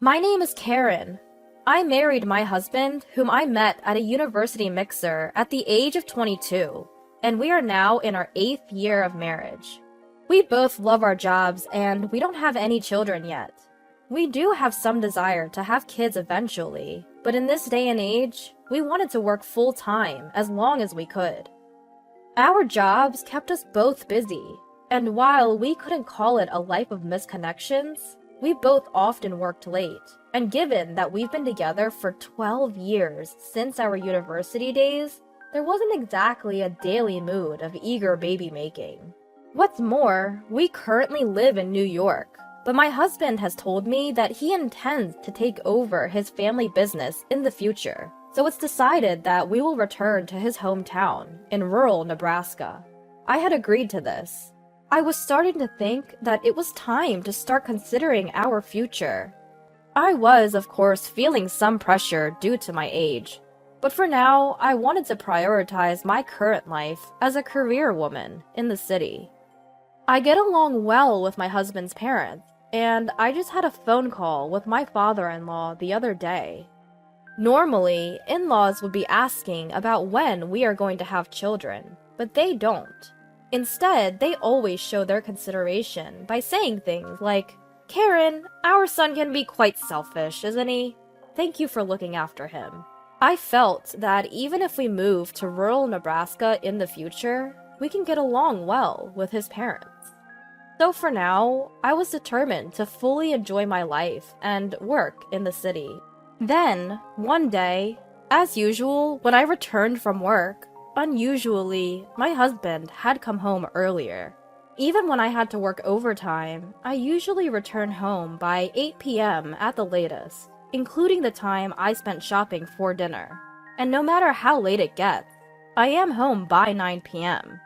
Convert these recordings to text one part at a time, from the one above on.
My name is Karen. I married my husband, whom I met at a university mixer at the age of 22, and we are now in our 8th year of marriage. We both love our jobs, and we don't have any children yet. We do have some desire to have kids eventually, but in this day and age, we wanted to work full-time as long as we could. Our jobs kept us both busy, and while we couldn't call it a life of misconnections, we both often worked late, and given that we've been together for 12 years since our university days, there wasn't exactly a daily mood of eager baby making. What's more, we currently live in New York, but my husband has told me that he intends to take over his family business in the future, so it's decided that we will return to his hometown in rural Nebraska. I had agreed to this. I was starting to think that it was time to start considering our future. I was, of course, feeling some pressure due to my age, but for now, I wanted to prioritize my current life as a career woman in the city. I get along well with my husband's parents, and I just had a phone call with my father-in-law the other day. Normally, in-laws would be asking about when we are going to have children, but they don't. Instead, they always show their consideration by saying things like, "Karen, our son can be quite selfish, isn't he? Thank you for looking after him." I felt that even if we move to rural Nebraska in the future, we can get along well with his parents. So for now, I was determined to fully enjoy my life and work in the city. Then, one day, as usual, when I returned from work, unusually, my husband had come home earlier. Even when I had to work overtime, I usually return home by 8 p.m. at the latest, including the time I spent shopping for dinner. And no matter how late it gets, I am home by 9 p.m.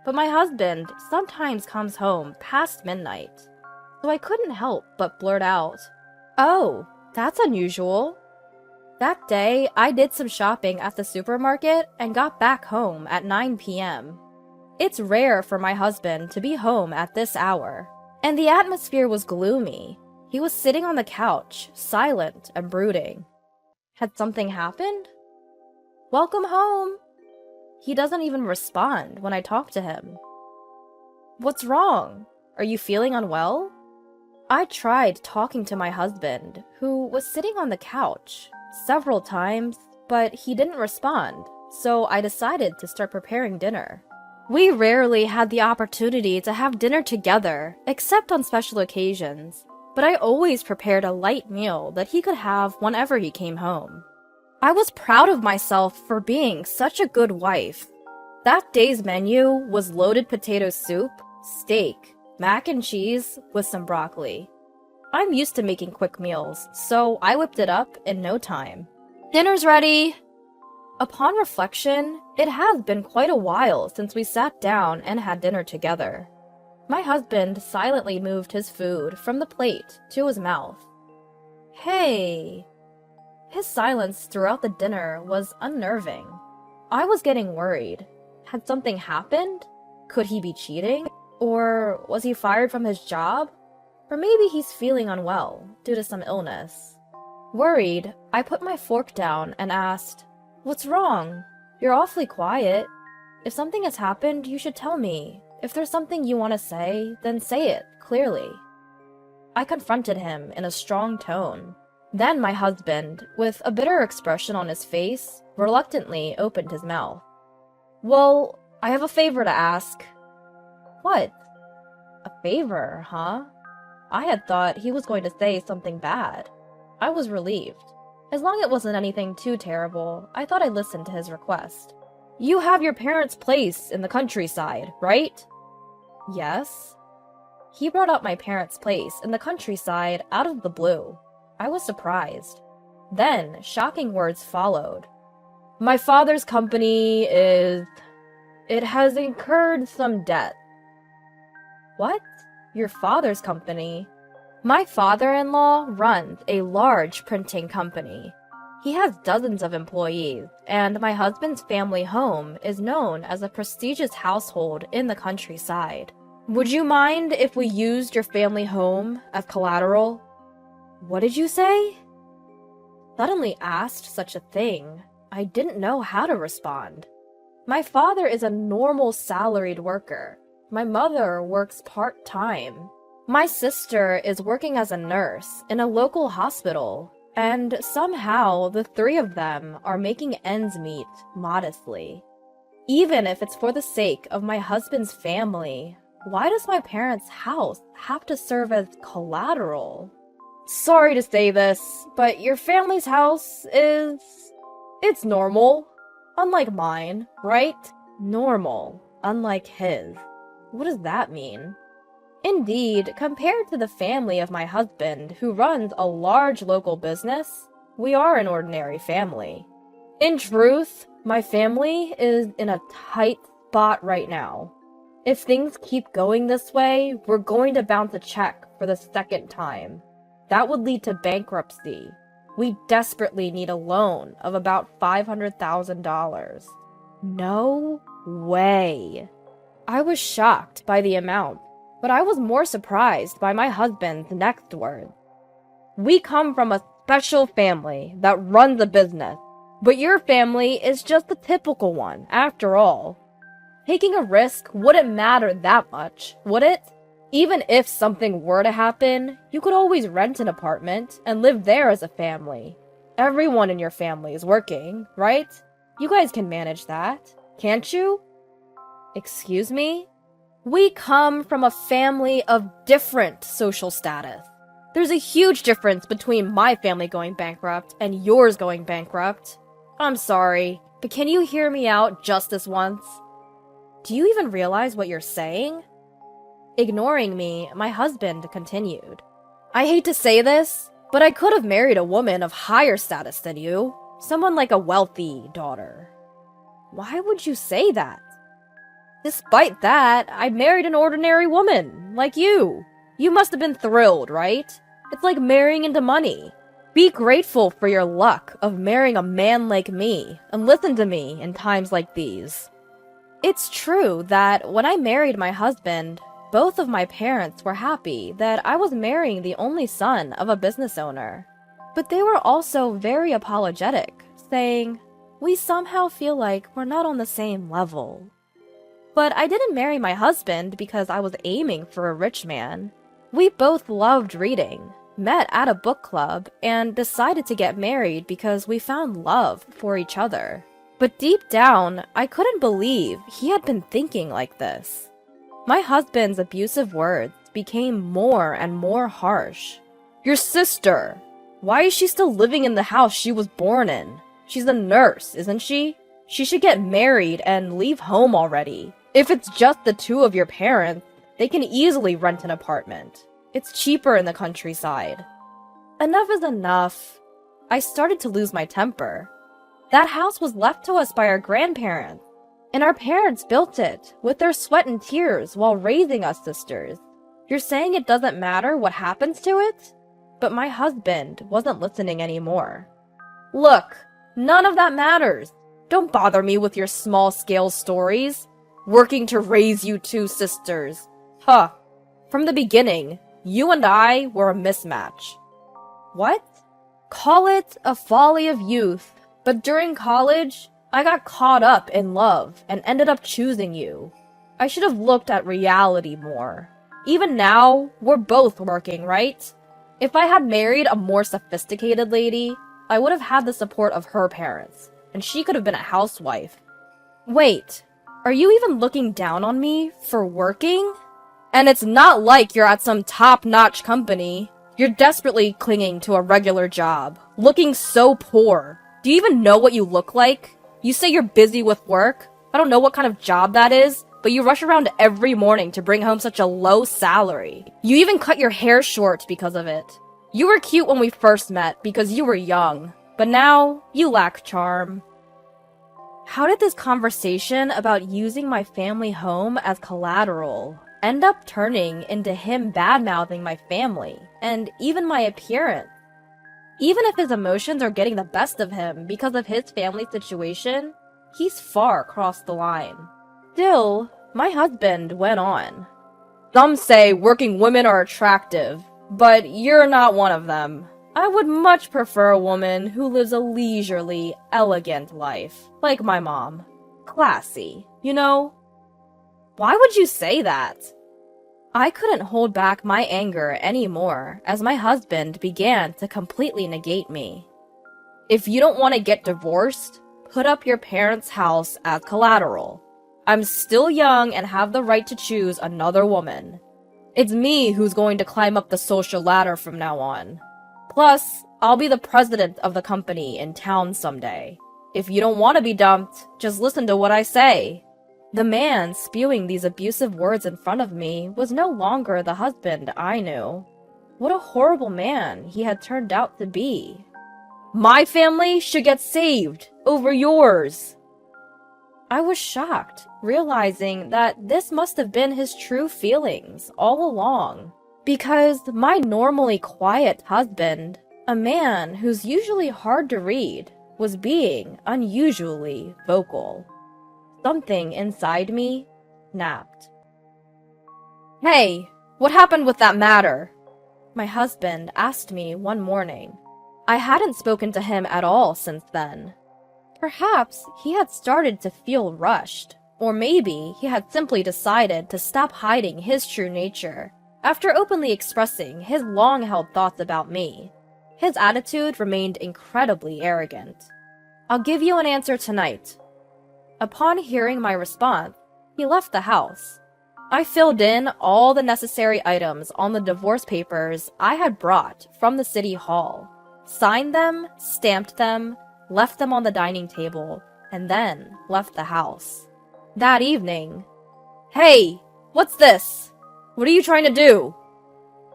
But my husband sometimes comes home past midnight, so I couldn't help but blurt out, "Oh, that's unusual." That day, I did some shopping at the supermarket and got back home at 9 p.m. It's rare for my husband to be home at this hour, and the atmosphere was gloomy. He was sitting on the couch, silent and brooding. Had something happened? "Welcome home." He doesn't even respond when I talk to him. "What's wrong? Are you feeling unwell?" I tried talking to my husband, who was sitting on the couch, several times, but he didn't respond, so I decided to start preparing dinner. We rarely had the opportunity to have dinner together, except on special occasions, but I always prepared a light meal that he could have whenever he came home. I was proud of myself for being such a good wife. That day's menu was loaded potato soup, steak, mac and cheese with some broccoli. I'm used to making quick meals, so I whipped it up in no time. "Dinner's ready!" Upon reflection, it has been quite a while since we sat down and had dinner together. My husband silently moved his food from the plate to his mouth. "Hey!" His silence throughout the dinner was unnerving. I was getting worried. Had something happened? Could he be cheating? Or was he fired from his job? Or maybe he's feeling unwell due to some illness. Worried, I put my fork down and asked, "What's wrong? You're awfully quiet. If something has happened, you should tell me. If there's something you want to say, then say it clearly." I confronted him in a strong tone. Then my husband, with a bitter expression on his face, reluctantly opened his mouth. "Well, I have a favor to ask." "What?" "A favor, huh?" I had thought he was going to say something bad. I was relieved. As long as it wasn't anything too terrible, I thought I'd listen to his request. "You have your parents' place in the countryside, right?" "Yes." He brought up my parents' place in the countryside out of the blue. I was surprised. Then, shocking words followed. "My father's company it has incurred some debt." "What? Your father's company?" "My father-in-law runs a large printing company. He has dozens of employees, and my husband's family home is known as a prestigious household in the countryside. Would you mind if we used your family home as collateral?" What did you say? Suddenly asked such a thing, I didn't know how to respond. My father is a normal salaried worker. My mother works part-time. My sister is working as a nurse in a local hospital, and somehow the three of them are making ends meet modestly. Even if it's for the sake of my husband's family, why does my parents' house have to serve as collateral? Sorry to say this, but your family's house it's normal. Unlike mine, right? Normal. Unlike his. What does that mean? Indeed, compared to the family of my husband, who runs a large local business, we are an ordinary family. In truth, my family is in a tight spot right now. If things keep going this way, we're going to bounce a check for the second time. That would lead to bankruptcy. We desperately need a loan of about $500,000. No way. I was shocked by the amount, but I was more surprised by my husband's next words. We come from a special family that runs a business, but your family is just the typical one, after all. Taking a risk wouldn't matter that much, would it? Even if something were to happen, you could always rent an apartment and live there as a family. Everyone in your family is working, right? You guys can manage that, can't you? Excuse me? We come from a family of different social status. There's a huge difference between my family going bankrupt and yours going bankrupt. I'm sorry, but can you hear me out just this once? Do you even realize what you're saying? Ignoring me, my husband continued. I hate to say this, but I could have married a woman of higher status than you. Someone like a wealthy daughter. Why would you say that? Despite that, I married an ordinary woman, like you. You must have been thrilled, right? It's like marrying into money. Be grateful for your luck of marrying a man like me, and listen to me in times like these. It's true that when I married my husband, both of my parents were happy that I was marrying the only son of a business owner. But they were also very apologetic, saying, we somehow feel like we're not on the same level. But I didn't marry my husband because I was aiming for a rich man. We both loved reading, met at a book club, and decided to get married because we found love for each other. But deep down, I couldn't believe he had been thinking like this. My husband's abusive words became more and more harsh. Your sister! Why is she still living in the house she was born in? She's a nurse, isn't she? She should get married and leave home already. If it's just the two of your parents, they can easily rent an apartment. It's cheaper in the countryside. Enough is enough. I started to lose my temper. That house was left to us by our grandparents, and our parents built it with their sweat and tears while raising us sisters. You're saying it doesn't matter what happens to it? But my husband wasn't listening anymore. Look, none of that matters. Don't bother me with your small-scale stories. Working to raise you two sisters. Huh. From the beginning, you and I were a mismatch. What? Call it a folly of youth, but during college, I got caught up in love and ended up choosing you. I should have looked at reality more. Even now, we're both working, right? If I had married a more sophisticated lady, I would have had the support of her parents, and she could have been a housewife. Wait, are you even looking down on me for working? And it's not like you're at some top-notch company. You're desperately clinging to a regular job, looking so poor. Do you even know what you look like? You say you're busy with work. I don't know what kind of job that is, but you rush around every morning to bring home such a low salary. You even cut your hair short because of it. You were cute when we first met because you were young, but now you lack charm. How did this conversation about using my family home as collateral end up turning into him bad-mouthing my family, and even my appearance? Even if his emotions are getting the best of him because of his family situation, he's far across the line. Still, my husband went on. Some say working women are attractive. But you're not one of them. I would much prefer a woman who lives a leisurely, elegant life, like my mom. Classy, you know? Why would you say that? I couldn't hold back my anger anymore as my husband began to completely negate me. If you don't want to get divorced, put up your parents' house as collateral. I'm still young and have the right to choose another woman. It's me who's going to climb up the social ladder from now on. Plus, I'll be the president of the company in town someday. If you don't want to be dumped, just listen to what I say. The man spewing these abusive words in front of me was no longer the husband I knew. What a horrible man he had turned out to be. My family should get saved over yours. I was shocked, realizing that this must have been his true feelings all along. Because my normally quiet husband, a man who's usually hard to read, was being unusually vocal. Something inside me snapped. Hey, what happened with that matter? My husband asked me one morning. I hadn't spoken to him at all since then. Perhaps he had started to feel rushed, or maybe he had simply decided to stop hiding his true nature after openly expressing his long-held thoughts about me. His attitude remained incredibly arrogant. I'll give you an answer tonight. Upon hearing my response, he left the house. I filled in all the necessary items on the divorce papers I had brought from the city hall, signed them, stamped them, left them on the dining table, and then left the house. That evening, "Hey, what's this? What are you trying to do?"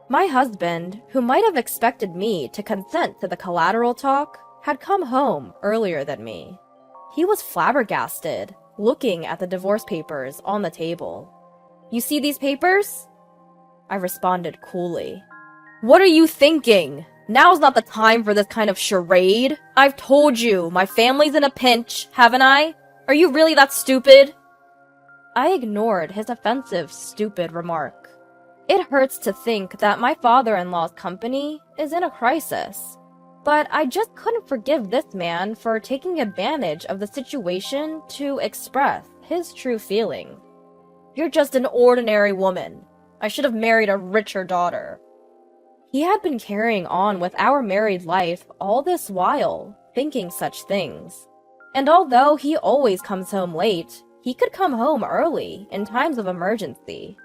My husband, who might have expected me to consent to the collateral talk, had come home earlier than me. He was flabbergasted, looking at the divorce papers on the table. "You see these papers?" I responded coolly. "What are you thinking? Now's not the time for this kind of charade. I've told you, my family's in a pinch, haven't I? Are you really that stupid?" I ignored his offensive, stupid remark. It hurts to think that my father-in-law's company is in a crisis. But I just couldn't forgive this man for taking advantage of the situation to express his true feelings. "You're just an ordinary woman. I should have married a richer daughter." He had been carrying on with our married life all this while, thinking such things. And although he always comes home late, he could come home early in times of emergency.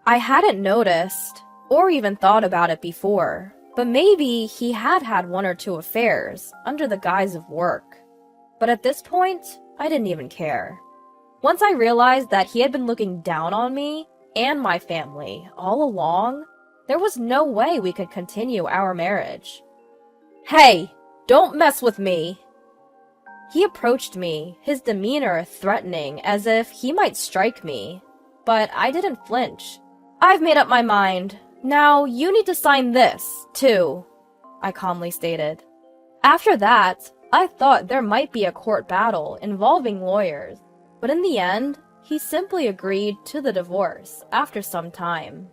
I hadn't noticed, or even thought about it before, but maybe he had had one or two affairs under the guise of work. But at this point, I didn't even care. Once I realized that he had been looking down on me and my family all along, there was no way we could continue our marriage. "Hey, don't mess with me!" He approached me, his demeanor threatening as if he might strike me. But I didn't flinch. "I've made up my mind. Now you need to sign this, too," I calmly stated. After that, I thought there might be a court battle involving lawyers, but in the end, he simply agreed to the divorce after some time.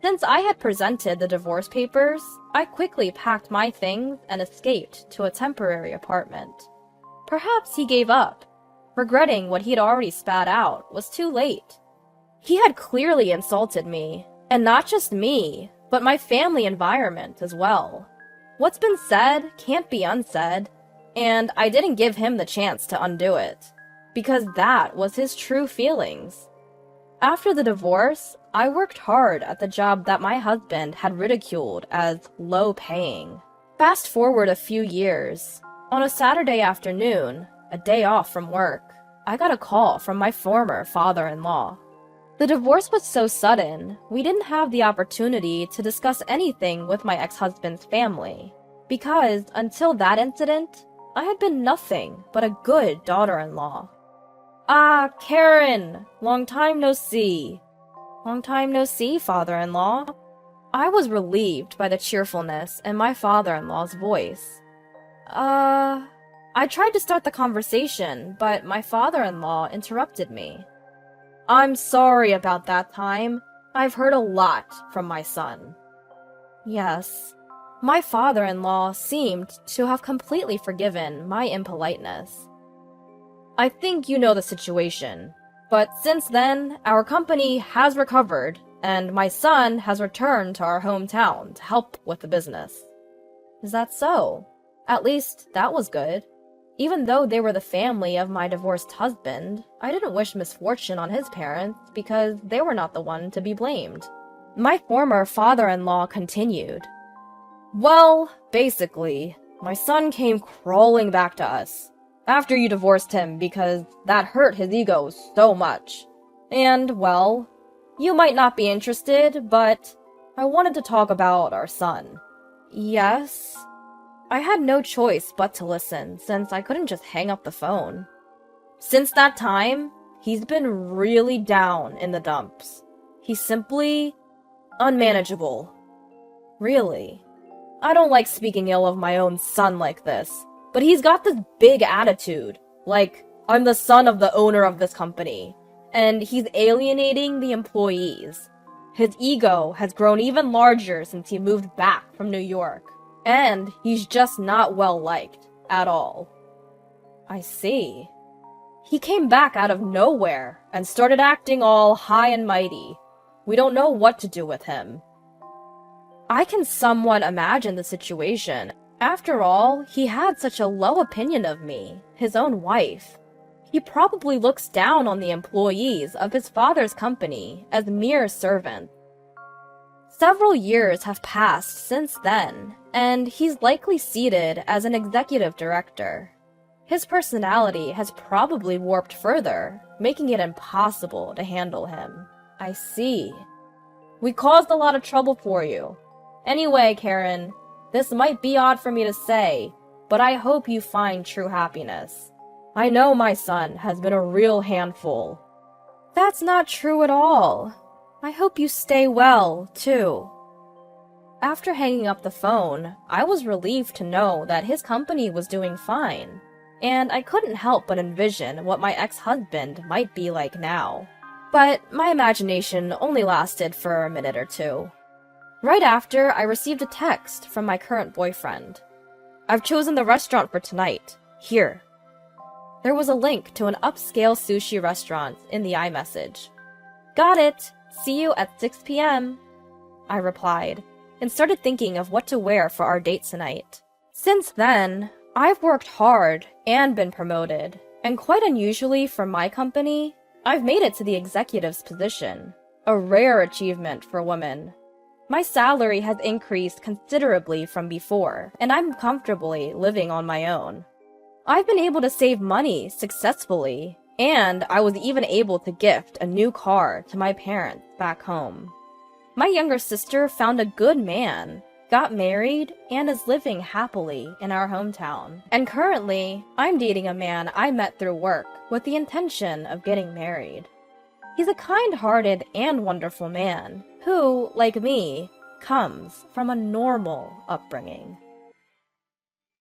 Since I had presented the divorce papers, I quickly packed my things and escaped to a temporary apartment. Perhaps he gave up. Regretting what he'd already spat out was too late. He had clearly insulted me, and not just me, but my family environment as well. What's been said can't be unsaid, and I didn't give him the chance to undo it, because that was his true feelings. After the divorce, I worked hard at the job that my husband had ridiculed as low-paying. Fast forward a few years. On a Saturday afternoon, a day off from work, I got a call from my former father-in-law. The divorce was so sudden, we didn't have the opportunity to discuss anything with my ex-husband's family, because until that incident, I had been nothing but a good daughter-in-law. "Ah, Karen! Long time no see." "Long time no see, father-in-law." I was relieved by the cheerfulness in my father-in-law's voice. I tried to start the conversation, but my father-in-law interrupted me. "I'm sorry about that time. I've heard a lot from my son." Yes. My father-in-law seemed to have completely forgiven my impoliteness. I think you know the situation, but since then, our company has recovered, and my son has returned to our hometown to help with the business. Is that so? At least, that was good. Even though they were the family of my divorced husband, I didn't wish misfortune on his parents because they were not the one to be blamed. My former father-in-law continued. Well, basically, my son came crawling back to us after you divorced him because that hurt his ego so much. And, well, you might not be interested, but I wanted to talk about our son. Yes? I had no choice but to listen since I couldn't just hang up the phone. Since that time, he's been really down in the dumps. He's simply unmanageable. Really. I don't like speaking ill of my own son like this, but he's got this big attitude, like, I'm the son of the owner of this company, and he's alienating the employees. His ego has grown even larger since he moved back from New York, and he's just not well liked at all. I see. He came back out of nowhere and started acting all high and mighty. We don't know what to do with him. I can somewhat imagine the situation. After all, he had such a low opinion of me, his own wife. He probably looks down on the employees of his father's company as mere servants. Several years have passed since then, and he's likely seated as an executive director. His personality has probably warped further, making it impossible to handle him. I see. We caused a lot of trouble for you. Anyway, Karen, this might be odd for me to say, but I hope you find true happiness. I know my son has been a real handful. That's not true at all. I hope you stay well, too. After hanging up the phone, I was relieved to know that his company was doing fine, and I couldn't help but envision what my ex-husband might be like now. But my imagination only lasted for a minute or two. Right after, I received a text from my current boyfriend. I've chosen the restaurant for tonight. Here. There was a link to an upscale sushi restaurant in the iMessage. Got it. See you at 6 p.m. I replied, and started thinking of what to wear for our date tonight. Since then, I've worked hard and been promoted, and quite unusually for my company, I've made it to the executive's position, a rare achievement for women. My salary has increased considerably from before, and I'm comfortably living on my own. I've been able to save money successfully, and I was even able to gift a new car to my parents back home. My younger sister found a good man, got married, and is living happily in our hometown. And currently, I'm dating a man I met through work with the intention of getting married. He's a kind-hearted and wonderful man who, like me, comes from a normal upbringing.